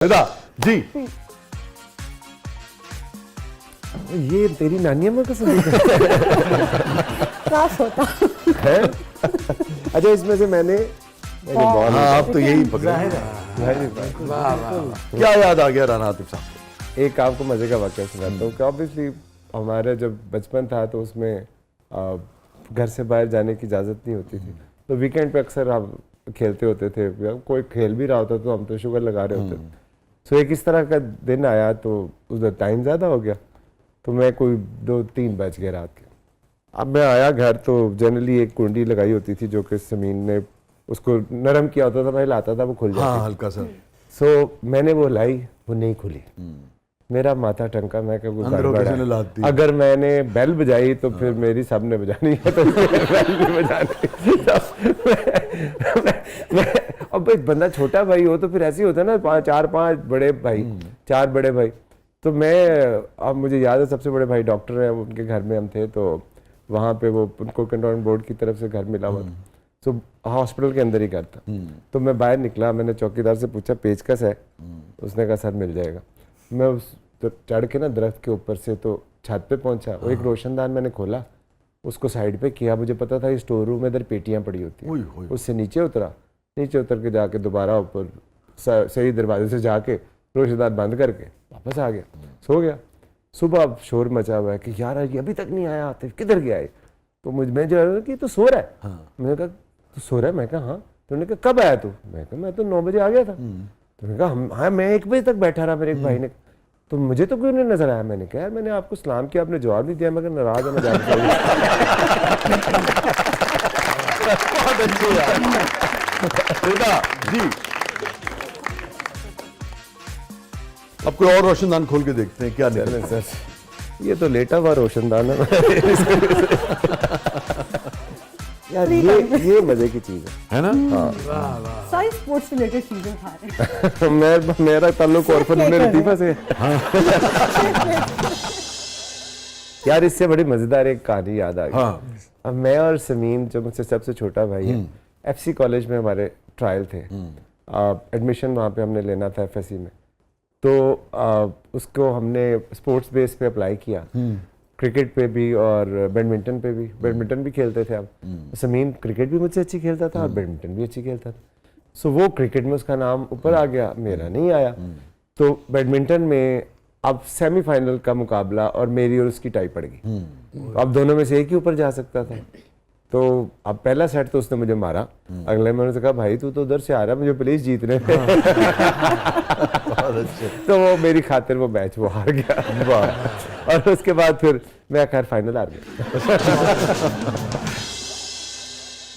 निदा जी ये तेरी नानी अम्मा का संगीत त्रास होता है। अच्छा, इसमें से मैंने हाँ, आप तो यही पकड़े। क्या याद आ गया राना आतिफ साहब? एक आपको मजे का वाकया सुनाता हूँ कि ऑब्वियसली हमारा जब बचपन था तो उसमें घर से बाहर जाने की इजाज़त नहीं होती थी, तो वीकेंड पे अक्सर हम खेलते होते थे, या कोई खेल भी रहा होता तो हम तो शुगर लगा रहे होते थे। सो एक इस तरह का दिन आया तो उधर टाइम ज़्यादा हो गया, तो मैं कोई 2-3 बज गए रात के। अब मैं आया घर तो जनरली एक कुंडी लगाई होती थी जो कि समीन ने उसको नरम किया होता था, मैं लाता था वो खुल जाती हाँ, थी। हल्का सा। सो मैंने वो लाई, वो नहीं खुली। मेरा माथा टंका, मैं क्या अंदरों किसी ने लात दी। अगर मैंने बेल बजाई तो फिर मेरी सबने बजानी है, तो बेल भी बजानी। अब भाई बंदा छोटा भाई हो तो फिर ऐसे ही होता है ना, 4-5 बड़े भाई, 4 बड़े भाई। तो मैं, अब मुझे याद है सबसे बड़े भाई डॉक्टर हैं, उनके घर में हम थे, तो वहाँ पे वो उनको कंटोनमेंट बोर्ड की तरफ से घर मिला हुआ था, तो हॉस्पिटल के अंदर ही घर था। तो मैं बाहर निकला, मैंने चौकीदार से पूछा पेचकस है, उसने कहा सर मिल जाएगा। मैं उस तो चढ़ के ना दरख्त के ऊपर से तो छत पे पहुंचा, वो एक रोशनदान मैंने खोला, उसको साइड पे किया, मुझे पता था स्टोर रूम में इधर पेटियां पड़ी होती हैं, उससे नीचे उतरा, नीचे उतर के जाके दोबारा ऊपर सही दरवाजे से जाके रोशनदान बंद करके वापस आ गया, सो गया। सुबह अब शोर मचा हुआ है कि यार ये अभी तक नहीं आया, आतिफ किधर गया है? तो मुझ में जो कि तो सो रहा है। मैंने कहा तो सो रहा है? मैं कहा हाँ। तो उन्होंने कहा कब आया तू? मैं कहा मैं तो 9 बजे आ गया था। तो उन्होंने कहा हाँ मैं 1 बजे तक बैठा रहा, मेरे एक भाई ने। तो मुझे तो क्यों नहीं नजर आया? मैंने कहा यार मैंने आपको सलाम किया, आपने जवाब नहीं दिया, मगर नाराज है मैं जाना चाहिए। बहुत अच्छी यार। निदा जी, अब कोई और रोशनदान खोल के देखते हैं क्या निकले। सर ये तो लेटा हुआ रोशनदान है। यार ये मजे की चीज है ना? हाँ। सारी स्पोर्ट्स रिलेटेड चीजें खा रहे हैं। मेरा ताल्लुक ऑर्फन लतीफा से। यार इससे बड़ी मजेदार एक कहानी याद आ गई। हाँ। अब मैं और समीन जो मुझसे सबसे छोटा भाई है, एफसी कॉलेज में हमारे ट्रायल थे, एडमिशन वहाँ पे हमने लेना था एफएससी में, तो उसको हमने स्पोर्ट्स बेस पे अप्लाई किया, क्रिकेट पे भी और बैडमिंटन पे भी। बैडमिंटन भी खेलते थे हम, समीन क्रिकेट भी मुझसे अच्छी खेलता था और बैडमिंटन भी अच्छी खेलता था। सो वो क्रिकेट में उसका नाम ऊपर आ गया, मेरा नहीं आया। तो बैडमिंटन में अब सेमीफाइनल का मुकाबला और मेरी और उसकी टाई पड़ गई, अब दोनों में से एक ही ऊपर जा सकता था। तो अब पहला सेट तो उसने मुझे मारा, अगले मैंने से कहा भाई तू तो उधर से आ रहा है, मुझे प्लीज जीतने दे। तो वो मेरी खातिर वो मैच वो हार गया। और उसके बाद फिर मैं खैर फाइनल हार गया।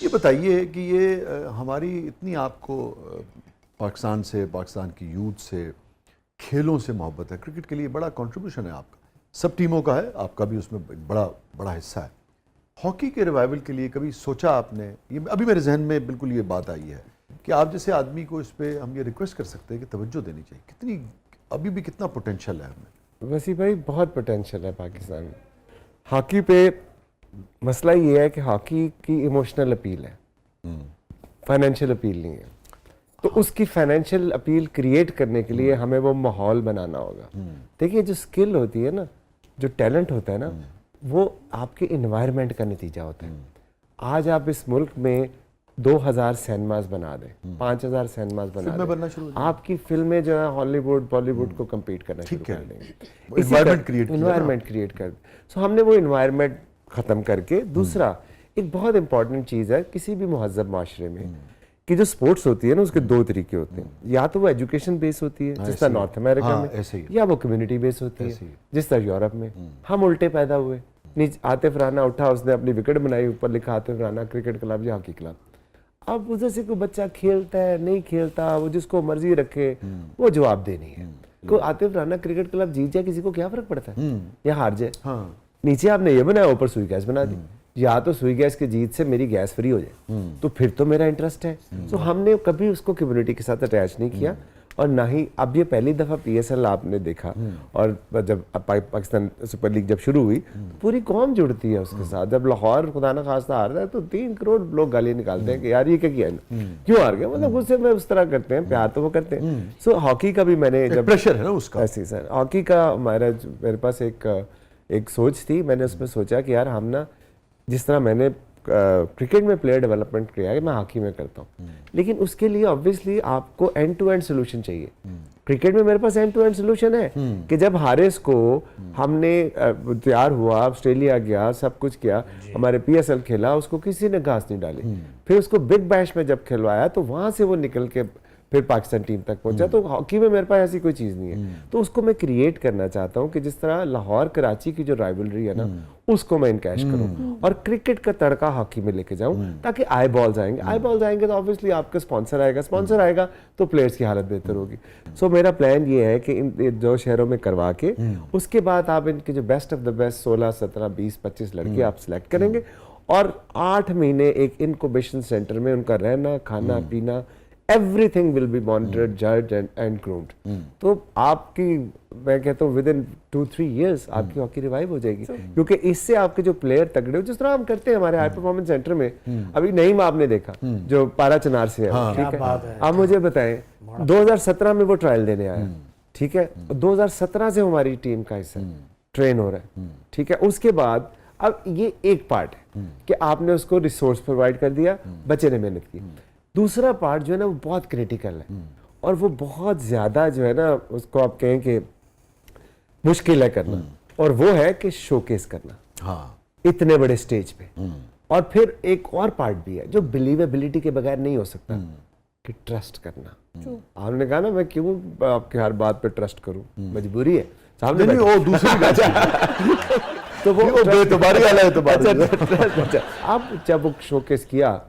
ये बताइए कि ये हमारी इतनी आपको पाकिस्तान से, पाकिस्तान की यूथ से, खेलों से मोहब्बत है, क्रिकेट के लिए बड़ा कंट्रीब्यूशन है आपका, सब टीमों का है, आपका भी उसमें बड़ा हिस्सा है। हॉकी के रिवाइवल के लिए कभी सोचा आपने? ये अभी मेरे जहन में बिल्कुल ये बात आई है कि आप जैसे आदमी को इस पे हम ये रिक्वेस्ट कर सकते हैं कि तवज्जो देनी चाहिए, कितनी अभी भी कितना पोटेंशियल है हमें। वैसे भाई बहुत पोटेंशियल है पाकिस्तान में हॉकी पे। मसला ये है कि हॉकी की इमोशनल अपील है, फाइनेंशियल अपील नहीं है। तो उसकी फाइनेंशियल अपील क्रिएट करने के लिए हमें वो माहौल बनाना होगा। देखिए जो स्किल होती है ना, जो टैलेंट होता है ना, वो आपके इन्वायरमेंट का नतीजा होता है। आज आप इस मुल्क में 2000 सिनेमाज बना दें, 5000 सिनेमाज बना दें, आपकी फिल्में जो है हॉलीवुड बॉलीवुड को कम्पीट करना शुरू कर देंगे। इन्वायरमेंट क्रिएट कर। सो हमने वो इन्वायरमेंट ख़त्म करके, दूसरा एक बहुत इंपॉर्टेंट चीज़ है किसी भी मुहज़्ज़ब माशरे में कि जो स्पोर्ट्स होती है ना, उसके 2 तरीके होते हैं। या तो वो एजुकेशन बेस होती है जिस तरह नॉर्थ अमेरिका में, या वो कम्युनिटी बेस होती है जिस तरह यूरोप में। हम उल्टे पैदा हुए। नीचे आतिफ राना उठा, उसने अपनी विकेट बनाई, ऊपर लिखा आतिफ राना क्रिकेट क्लब या हॉकी क्लब। अब उधर से कोई बच्चा खेलता है नहीं खेलता, वो जिसको मर्जी रखे, वो जवाब देनी है। कोई आतिफ राना क्रिकेट क्लब जीत जाए, किसी को क्या फर्क पड़ता है या हार जाए। नीचे आपने ये बनाया, ऊपर सुई गैस बना दी। या तो सुई गैस की जीत से मेरी गैस फ्री हो जाए तो फिर तो मेरा इंटरेस्ट है। तो हमने कभी उसको कम्युनिटी के साथ अटैच नहीं किया। और ना ही अब ये पहली दफ़ा PSL आपने देखा। और जब पाकिस्तान सुपर लीग जब शुरू हुई तो पूरी कौम जुड़ती है उसके साथ। जब लाहौर खुदा न खास्ता हारता है तो 3 करोड़ लोग गालियाँ निकालते हैं कि यार ये क्या किया है, क्यों हार गया, मतलब गुस्से में उस तरह करते हैं, प्यार तो वो करते हैं। सो हॉकी का भी मैंने जब प्रेशर है ना उसका, ऐसे सर हॉकी का मेरे पास एक सोच थी। मैंने उसमें सोचा कि यार हम ना, जिस तरह मैंने क्रिकेट में प्लेयर डेवलपमेंट किया है, मैं हॉकी में करता हूँ, लेकिन उसके लिए ऑब्वियसली आपको एंड टू एंड सोल्यूशन चाहिए। क्रिकेट में मेरे पास एंड टू एंड सोल्यूशन है कि जब हारिस को हमने तैयार हुआ, ऑस्ट्रेलिया गया, सब कुछ किया, हमारे PSL खेला, उसको किसी ने घास नहीं डाली। फिर उसको बिग बैश में जब खिलवाया तो वहां से वो निकल के फिर पाकिस्तान टीम तक पहुंचा। तो हॉकी में मेरे पास ऐसी कोई चीज़ नहीं है, तो उसको मैं क्रिएट करना चाहता हूं कि जिस तरह लाहौर कराची की जो राइवलरी है ना, उसको मैं इनकैश करूं और क्रिकेट का तड़का हॉकी में लेके जाऊं, ताकि आई बॉल्स आएंगे तो ऑब्वियसली आपका स्पॉन्सर आएगा तो प्लेयर्स की हालत बेहतर होगी। सो मेरा प्लान ये है कि इन 2 शहरों में करवा के उसके बाद आप इनके जो बेस्ट ऑफ द बेस्ट 16, 17, 20, 25 लड़के आप सिलेक्ट करेंगे और 8 महीने एक इनक्यूबेशन सेंटर में उनका रहना, खाना, पीना, everything will be monitored, judged and groomed। तो आपकी, मैं कहता हूँ, within 2-3 years आपकी हॉकी रिवाइव हो जाएगी, क्योंकि इससे आपके जो प्लेयर तगड़े हो, जिस तरह हम करते हैं हमारे हाई परफॉर्मेंस सेंटर में। अभी नईम आपने देखा जो पारा चनार से है, ठीक है, आप मुझे बताएं 2017 में वो ट्रायल देने आया, ठीक है, 2017 से हमारी टीम का हिस्सा ट्रेन हो रहा है, ठीक है। उसके बाद अब ये एक पार्ट है कि आपने उसको रिसोर्स प्रोवाइड कर दिया, बच्चे ने मेहनत की। दूसरा पार्ट जो है ना वो बहुत क्रिटिकल है और वो बहुत ज्यादा जो है ना, उसको आप कहें कि मुश्किल है करना, और वो है कि शोकेस करना, हाँ, इतने बड़े स्टेज पे। और फिर एक और पार्ट भी है जो बिलीवेबिलिटी के बगैर नहीं हो सकता, कि ट्रस्ट करना। आपने कहा ना मैं क्यों आपके हर बात पे ट्रस्ट करूं, मजबूरी है, सामने नहीं, वो दूसरी बात तो वो बेतुबारी वाला है तो बात। अब जब वो शोकेस किया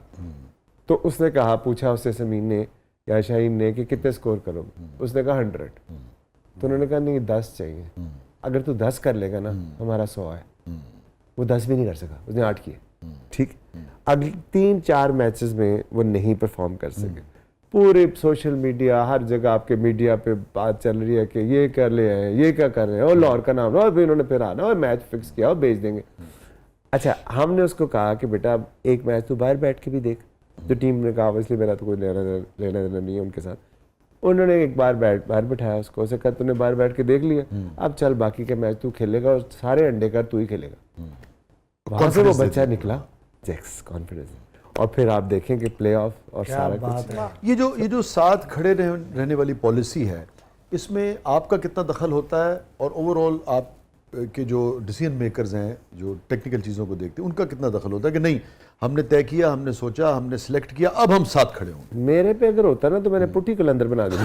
तो उसने कहा, पूछा उससे समीन ने या शाहीन ने कि कितने स्कोर करोगे, उसने कहा 100। तो उन्होंने कहा नहीं 10 चाहिए, अगर तू 10 कर लेगा ना हमारा 100 है। वो 10 भी नहीं कर सका, उसने 8 किए, ठीक। अगले 3-4 मैचेस में वो नहीं परफॉर्म कर सके। पूरे सोशल मीडिया, हर जगह आपके मीडिया पे बात चल रही है कि ये कर ले हैं, ये क्या कर रहे हैं, और लाहौर का नाम, और फिर उन्होंने फिर आना और मैच फिक्स किया और भेज देंगे। अच्छा, हमने उसको कहा कि बेटा एक मैच तू बाहर बैठ के भी देख। जो टीम ने कहा ऑब्वियसली मेरा तो कोई लेना देना नहीं है उनके साथ। उन्होंने एक बार बाहर बैठाया उसको, उसे कहा तूने बाहर बैठ के देख लिया, अब चल बाकी के मैच तू खेलेगा और सारे अंडे का तू ही खेलेगा। वहां से वो बच्चा निकला जैक्स कॉन्फिडेंस, और फिर आप देखें कि प्ले ऑफ और सारा कुछ। ये जो साथ खड़े रहने वाली पॉलिसी है, इसमें आपका कितना दखल होता है, और ओवरऑल आप के जो डिसीजन मेकर्स हैं, जो टेक्निकल चीज़ों को देखते हैं, उनका कितना दखल होता है कि नहीं हमने तय किया, हमने सोचा, हमने सिलेक्ट किया, अब हम साथ खड़े हों? मेरे पे अगर होता ना तो मैंने पुट्टी कलंदर बना दी।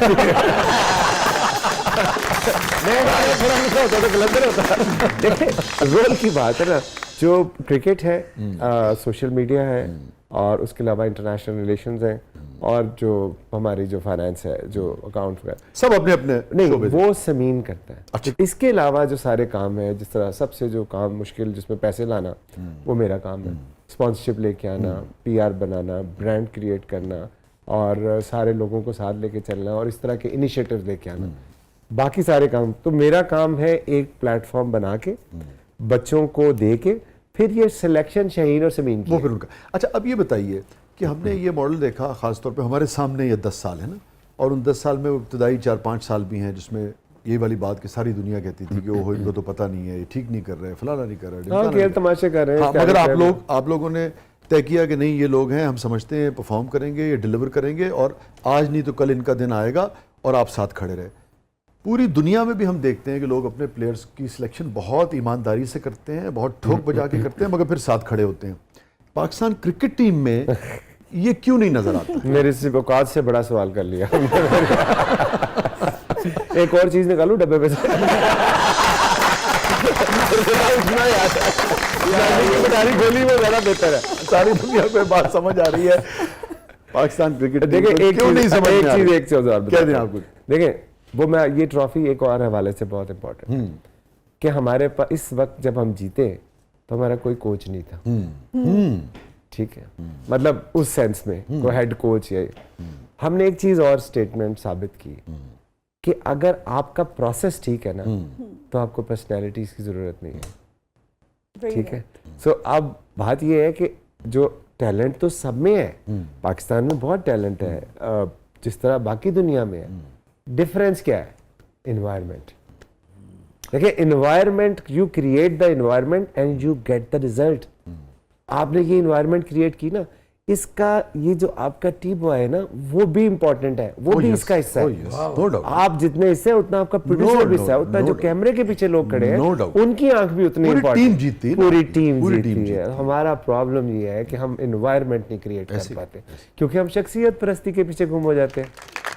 रोल की बात है ना, जो क्रिकेट है, सोशल मीडिया है, और उसके अलावा इंटरनेशनल रिलेशंस हैं, और जो हमारी जो फाइनेंस है, जो अकाउंट है, सब अपने अपने नहीं, वो समीन करता है। अच्छा। इसके अलावा जो सारे काम है, जिस तरह सबसे जो काम मुश्किल जिसमें पैसे लाना, वो मेरा काम है। स्पॉन्सरशिप लेके आना, PR बनाना, ब्रांड क्रिएट करना, और सारे लोगों को साथ लेके चलना, और इस तरह के इनिशिएटिव्स लेके आना, बाकी सारे काम। तो मेरा काम है एक प्लेटफॉर्म बना के बच्चों को दे के, फिर ये सिलेक्शन शाहीन और समीन की, वो फिर उनका। अच्छा, अब ये बताइए कि हमने ये मॉडल देखा, ख़ासतौर पे हमारे सामने ये 10 साल है ना, और उन 10 साल में इब्तदाई 4-5 साल भी हैं जिसमें ये वाली बात कि सारी दुनिया कहती थी कि वो इनको तो पता नहीं है, ये ठीक नहीं कर रहे, फलाना नहीं कर रहे, खेल तमाशे कर रहे हैं। मगर आप लोगों ने तय किया कि नहीं, ये लोग हैं, हम समझते हैं परफॉर्म करेंगे, ये डिलीवर करेंगे, और आज नहीं तो कल इनका दिन आएगा, और आप साथ खड़े रहे। पूरी दुनिया में भी हम देखते हैं कि लोग अपने प्लेयर्स की सिलेक्शन बहुत ईमानदारी से करते हैं, बहुत ठोक बजा के करते हैं, मगर फिर साथ खड़े होते हैं। पाकिस्तान क्रिकेट टीम में ये क्यों नहीं नजर आता? मेरे से औकात से बड़ा सवाल कर लिया। एक और चीज निकालू डब्बे पे से। गोली में ज्यादा बेहतर है। सारी दुनिया पे बात समझ आ रही है, पाकिस्तान क्रिकेट देखिए एक क्यों नहीं समझ, एक चीज और क्या दें आपको? देखिए वो, मैं ये ट्रॉफी एक और हवाले से बहुत इंपॉर्टेंट कि हमारे पास इस वक्त जब हम जीते तो हमारा कोई कोच नहीं था, ठीक है, मतलब उस सेंस में कोई हेड कोच या हमने एक चीज और स्टेटमेंट साबित की कि अगर आपका प्रोसेस ठीक है ना तो आपको पर्सनैलिटीज की जरूरत नहीं है, ठीक है। सो अब बात ये है कि जो टैलेंट तो सब में है, पाकिस्तान में बहुत टैलेंट है, जिस तरह बाकी दुनिया में है। डिफरेंस क्या है? इन्वायरमेंट। देखिए, environment, you create the environment and you get the result. आपने ये इन्वायरमेंट क्रिएट की ना, इसका ये जो आपका टीम हुआ है ना, वो भी इंपॉर्टेंट है, वो भी इसका हिस्सा है। आप जितने हिस्से उतना आपका प्रोड्यूसर भी हिस्सा है, उतना जो कैमरे के पीछे लोग खड़े हैं उनकी आंख भी उतनी इंपॉर्टेंट है। पूरी टीम जीती है। हमारा प्रॉब्लम ये है कि हम इन्वायरमेंट नहीं क्रिएट कर पाते, क्योंकि हम शख्सियत परस्ती के पीछे गुम हो जाते हैं।